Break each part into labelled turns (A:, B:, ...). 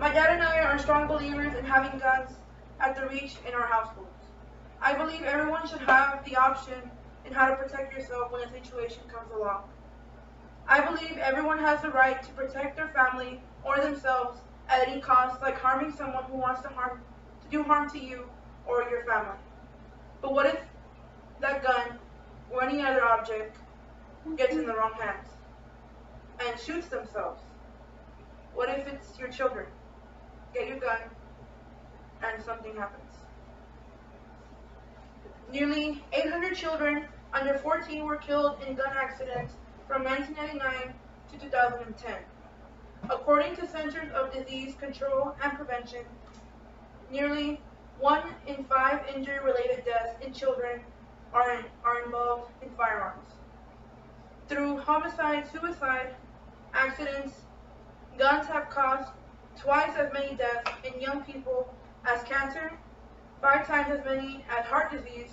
A: My dad and I are strong believers in having guns at the reach in our households. I believe everyone should have the option in how to protect yourself when a situation comes along. I believe everyone has the right to protect their family or themselves at any cost, like harming someone who wants to do harm to you or your family. But what if that gun or any other object gets in the wrong hands and shoots themselves? What if it's your children? Get your gun and something happens. Nearly 800 children under 14 were killed in gun accidents from 1999 to 2010. According to Centers of Disease Control and Prevention, nearly 1 in 5 injury-related deaths in children are involved in firearms. Through homicide, suicide, accidents, guns have caused twice as many deaths in young people as cancer, 5 times as many as heart disease,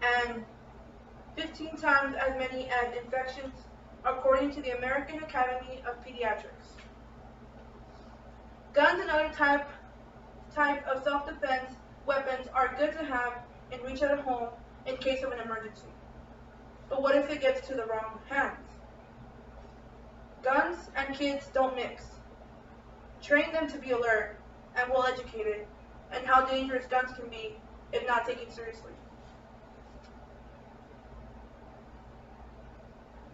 A: and 15 times as many as infections, according to the American Academy of Pediatrics. Guns and other type of self-defense weapons are good to have in reach at home in case of an emergency. But what if it gets to the wrong hands? Guns and kids don't mix. Train them to be alert and well educated and how dangerous guns can be if not taken seriously.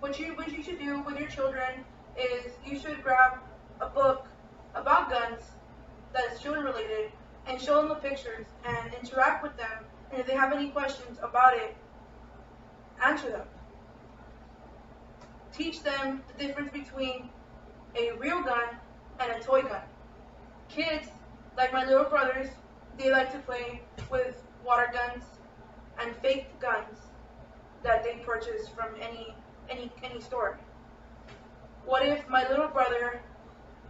A: What you should do with your children is you should grab a book about guns that is children related and show them the pictures and interact with them, and if they have any questions about it, answer them. Teach them the difference between a real gun and a toy gun. Kids, like my little brothers, they like to play with water guns and fake guns that they purchase from any store. What if my little brother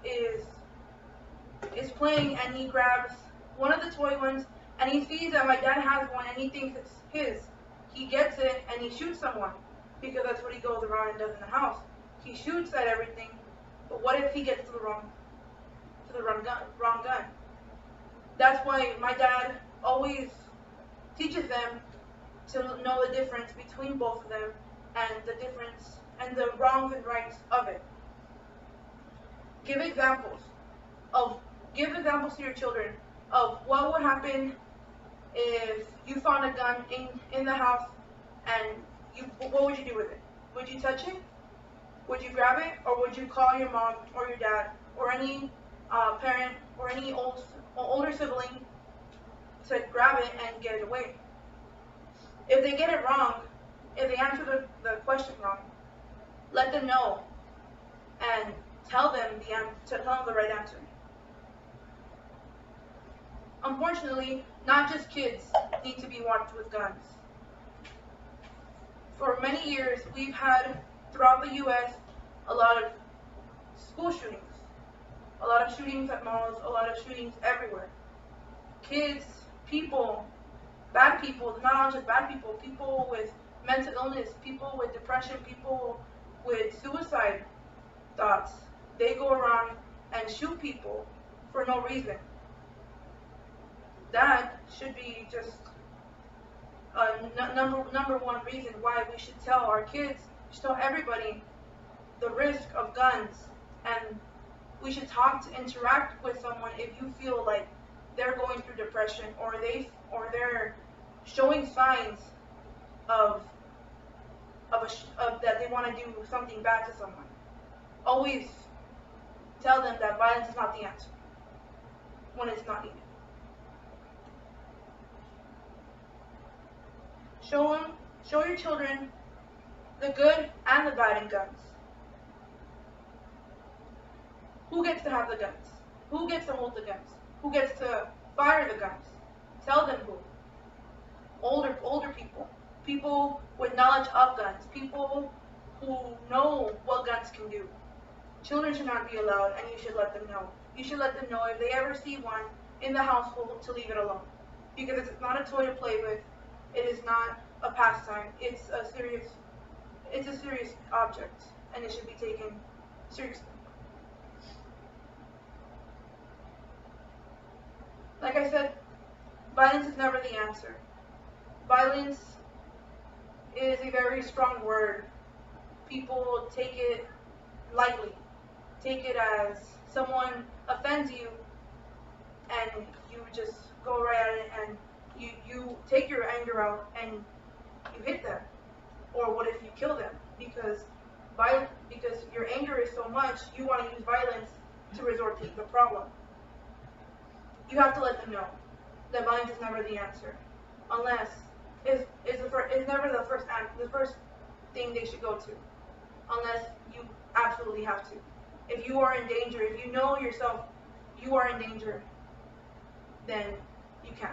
A: is playing and he grabs one of the toy ones and he sees that my dad has one and he thinks it's his? He gets it and he shoots someone because that's what he goes around and does in the house. He shoots at everything, but what if he gets to the wrong gun? That's why my dad always teaches them to know the difference between both of them and the difference and the wrongs and rights of it. Give examples to your children of what would happen if you found a gun in the house and what would you do with it? Would you touch it? Would you grab it? Or would you call your mom or your dad or any parent or any older sibling to grab it and get it away? If they get it wrong, if they answer the question wrong, let them know and tell them the right answer. Unfortunately, not just kids need to be watched with guns. For many years, we've had throughout the U.S. a lot of school shootings, a lot of shootings at malls, a lot of shootings everywhere. Kids, people, bad people, not just bad people, people with mental illness, people with depression, people with suicide thoughts, they go around and shoot people for no reason. That should be just number one reason why we should tell our kids, we should tell everybody the risk of guns, and we should interact with someone if you feel like they're going through depression or they're showing signs of that they want to do something bad to someone. Always tell them that violence is not the answer when it's not needed. Show your children the good and the bad in guns. Who gets to have the guns? Who gets to hold the guns? Who gets to fire the guns? Tell them who. Older people. People with knowledge of guns. People who know what guns can do. Children should not be allowed, and you should let them know. You should let them know if they ever see one in the household to leave it alone. Because it's not a toy to play with. It is not a pastime. It's a serious object, and it should be taken seriously. Like I said, violence is never the answer. Violence is a very strong word. People take it lightly. Take it as someone offends you and you just go right at it and you take your anger out and you hit them. Or what if you kill them? Because your anger is so much, you want to use violence to resort to the problem. You have to let them know that violence is never the answer, unless is never the first thing they should go to, unless you absolutely have to. If you are in danger, if you know yourself you are in danger, then you can.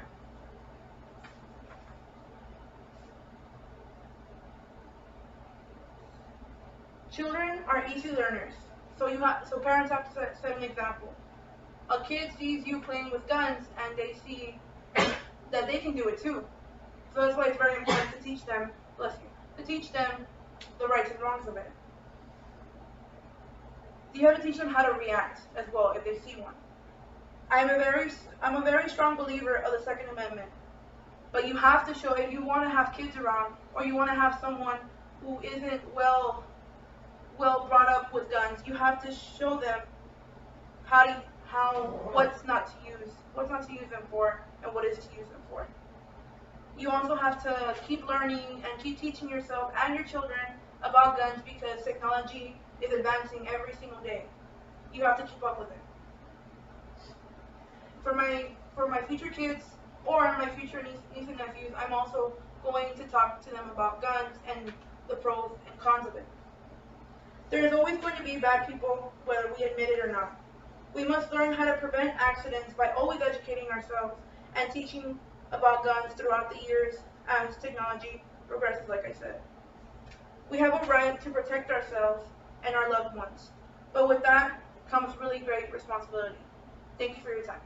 A: Children are easy learners, so parents have to set an example. A kid sees you playing with guns and they see that they can do it too. So that's why it's very important to teach them, the rights and wrongs of it. You have to teach them how to react as well if they see one. I'm a very strong believer of the Second Amendment. But you have to show, if you want to have kids around, or you want to have someone who isn't well brought up with guns, you have to show them what's not to use them for, and what is to use them for. You also have to keep learning and keep teaching yourself and your children about guns, because technology is advancing every single day. You have to keep up with it. For my future kids or my future niece and nephews, I'm also going to talk to them about guns and the pros and cons of it. There is always going to be bad people, whether we admit it or not. We must learn how to prevent accidents by always educating ourselves and teaching about guns throughout the years as technology progresses, like I said. We have a right to protect ourselves and our loved ones, but with that comes really great responsibility. Thank you for your time.